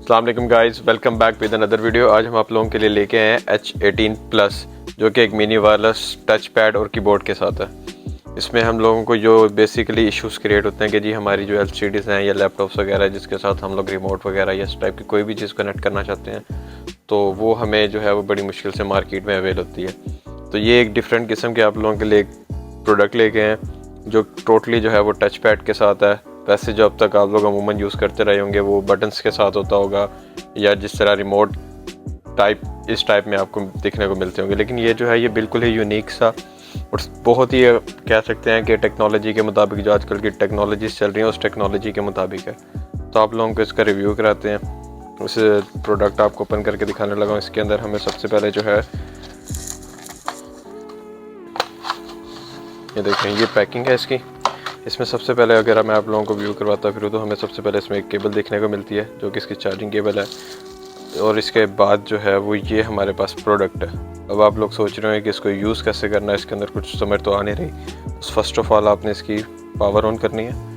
अस्सलाम वालेकुम guys, welcome back with another video. आज हम आप लोगों के लिए लेके आए हैं H18 प्लस, जो कि एक मिनी वायरलेस टच पैड और कीबोर्ड के साथ है। इसमें हम लोगों को जो बेसिकली इश्यूज़ क्रिएट होते हैं कि जी हमारी जो LCDs हैं या लैपटॉप्स वगैरह जिसके साथ हम लोग रिमोट वगैरह या इस टाइप की कोई भी चीज़ कनेक्ट करना चाहते हैं, तो वो हमें जो है वो बड़ी मुश्किल से मार्केट में अवेल होती है। तो ये एक डिफरेंट किस्म के आप लोगों के लिए एक प्रोडक्ट लेके हैं जो टोटली जो है वो टच पैड के साथ है। वैसे जो अब तक आप लोग अमूमन यूज़ करते रहे होंगे वो बटन्स के साथ होता होगा या जिस तरह रिमोट टाइप इस टाइप में आपको देखने को मिलते होंगे, लेकिन ये जो है ये बिल्कुल ही यूनिक सा और बहुत ही कह सकते हैं कि टेक्नोलॉजी के मुताबिक, जो आजकल की टेक्नोलॉजीज चल रही हैं उस टेक्नोलॉजी के मुताबिक है। तो आप लोगों को इसका रिव्यू कराते हैं। उस प्रोडक्ट आपको ओपन करके दिखाने लगा हूँ। इसके अंदर हमें सबसे पहले जो है ये देखें, ये पैकिंग है इसकी। इसमें सबसे पहले अगर मैं आप लोगों को व्यू करवाता फिर तो हमें सबसे पहले इसमें एक केबल देखने को मिलती है जो कि इसकी चार्जिंग केबल है, और इसके बाद जो है वो ये हमारे पास प्रोडक्ट है। अब आप लोग सोच रहे हैं कि इसको यूज़ कैसे करना है, इसके अंदर कुछ समझ तो आ नहीं रही। तो फर्स्ट ऑफ ऑल आपने इसकी पावर ऑन करनी है।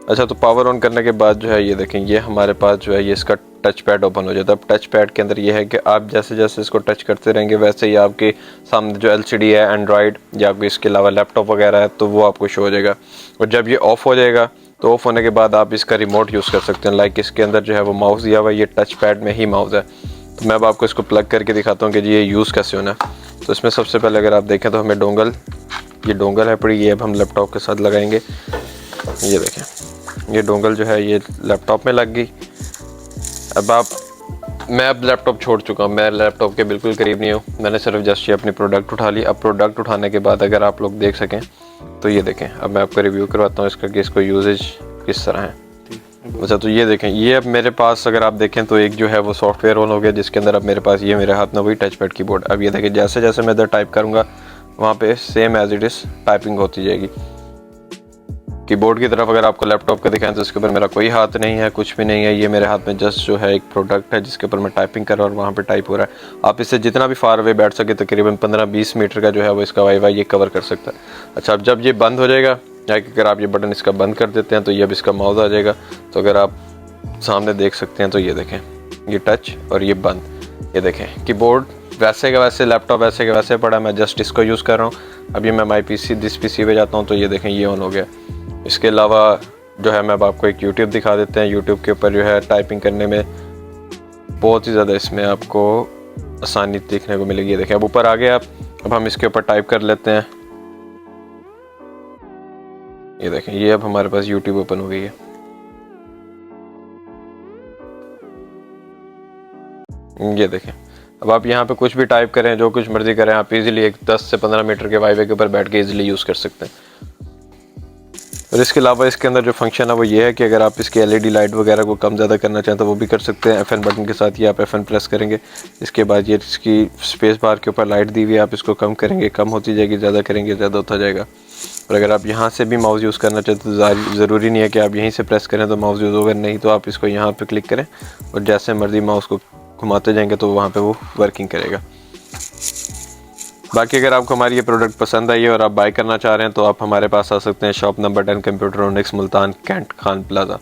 अच्छा, तो पावर ऑन करने के बाद जो है ये देखें, ये हमारे पास जो है ये इसका टच पैड ओपन हो जाता है। अब टच पैड के अंदर ये है कि आप जैसे जैसे इसको टच करते रहेंगे वैसे ही आपके सामने जो LCD है, एंड्रॉयड या आपके इसके अलावा लैपटॉप वगैरह है, तो वो आपको शो हो जाएगा। और जब ये ऑफ़ हो जाएगा तो ऑफ़ होने के बाद आप इसका रिमोट यूज़ कर सकते हैं। लाइक इसके अंदर जो है वो माउस दिया हुआ है, ये टच पैड में ही माउस है। तो मैं अब आपको इसको प्लग करके दिखाता हूँ कि जी ये यूज़ कैसे होना है। तो इसमें सबसे पहले अगर आप देखें तो हमें ये डोंगल है पड़ी, ये अब हम लैपटॉप के साथ लगाएंगे। ये देखें, ये डोंगल जो है ये लैपटॉप में लग गई। मैं अब लैपटॉप छोड़ चुका हूँ, मैं लैपटॉप के बिल्कुल करीब नहीं हूँ। मैंने सिर्फ जस्ट ये अपनी प्रोडक्ट उठा ली। अब प्रोडक्ट उठाने के बाद अगर आप लोग देख सकें तो ये देखें, अब मैं आपको रिव्यू करवाता हूँ इसका कि इसको यूजेज किस तरह है। अच्छा, तो ये देखें, ये अब मेरे पास अगर आप देखें तो एक जो है वो सॉफ्टवेयर ऑन हो गया जिसके अंदर अब मेरे पास ये मेरे हाथ में वही टच पैड कीबोर्ड। अब ये देखें, जैसे जैसे मैं इधर टाइप करूँगा वहाँ पे same as it is typing होती जाएगी। कीबोर्ड की तरफ अगर आपको लैपटॉप का दिखाएं तो इसके ऊपर मेरा कोई हाथ नहीं है, कुछ भी नहीं है। ये मेरे हाथ में जस्ट जो है एक प्रोडक्ट है जिसके ऊपर मैं टाइपिंग कर रहा हूँ और वहाँ पे टाइप हो रहा है। आप इससे जितना भी फार अवे बैठ सके, तकरीबन 15-20 मीटर का जो है वो इसका वाईफाई ये कवर कर सकता है। अच्छा, अब जब ये बंद हो जाएगा या अगर आप ये बटन इसका बंद कर देते हैं तो ये अब इसका माउस आ जाएगा। तो अगर आप सामने देख सकते हैं तो ये देखें, ये टच और ये बंद। ये देखें, कीबोर्ड वैसे का वैसे, लैपटॉप वैसे का वैसे पड़ा, मैं जस्ट इसको यूज़ कर रहा हूँ। अभी मैं माई दिस PC पे जाता हूँ तो ये देखें ये ऑन हो गया। इसके अलावा जो है मैं अब आपको एक YouTube दिखा देते हैं। YouTube के ऊपर जो है टाइपिंग करने में बहुत ही ज़्यादा इसमें आपको आसानी देखने को मिलेगी। ये देखें, अब ऊपर आ गए आप। अब हम इसके ऊपर टाइप कर लेते हैं। ये देखें, ये अब हमारे पास YouTube ओपन हो गई है। ये देखें, अब आप यहाँ पे कुछ भी टाइप करें, जो कुछ मर्जी करें, आप इजीली एक 10 से 15 मीटर के वाईफाई के ऊपर बैठ के इजीली यूज़ कर सकते हैं। और इसके अलावा इसके अंदर जो फंक्शन है वो ये है कि अगर आप इसकी LED लाइट वगैरह को कम ज़्यादा करना चाहें तो वो भी कर सकते हैं। FN बटन के साथ ये आप FN प्रेस करेंगे। इसके बाद ये इसकी स्पेस बार के ऊपर लाइट दी हुई है, आप इसको कम करेंगे कम होती जाएगी, ज़्यादा करेंगे ज़्यादा होता जाएगा। और अगर आप यहाँ से भी माउस यूज़ करना चाहते तो ज़रूरी नहीं है कि आप यहीं से प्रेस करें तो माउस यूज़ होगा, नहीं तो आप इसको यहाँ पर क्लिक करें और जैसे मर्जी माउस को घुमाते जाएंगे तो वहाँ पर वो वर्किंग करेगा। बाकी अगर आपको हमारी ये प्रोडक्ट पसंद आई है और आप बाय करना चाह रहे हैं तो आप हमारे पास आ सकते हैं। Shop number 10 computer Onyx, Multan, Cantt, Khan plaza.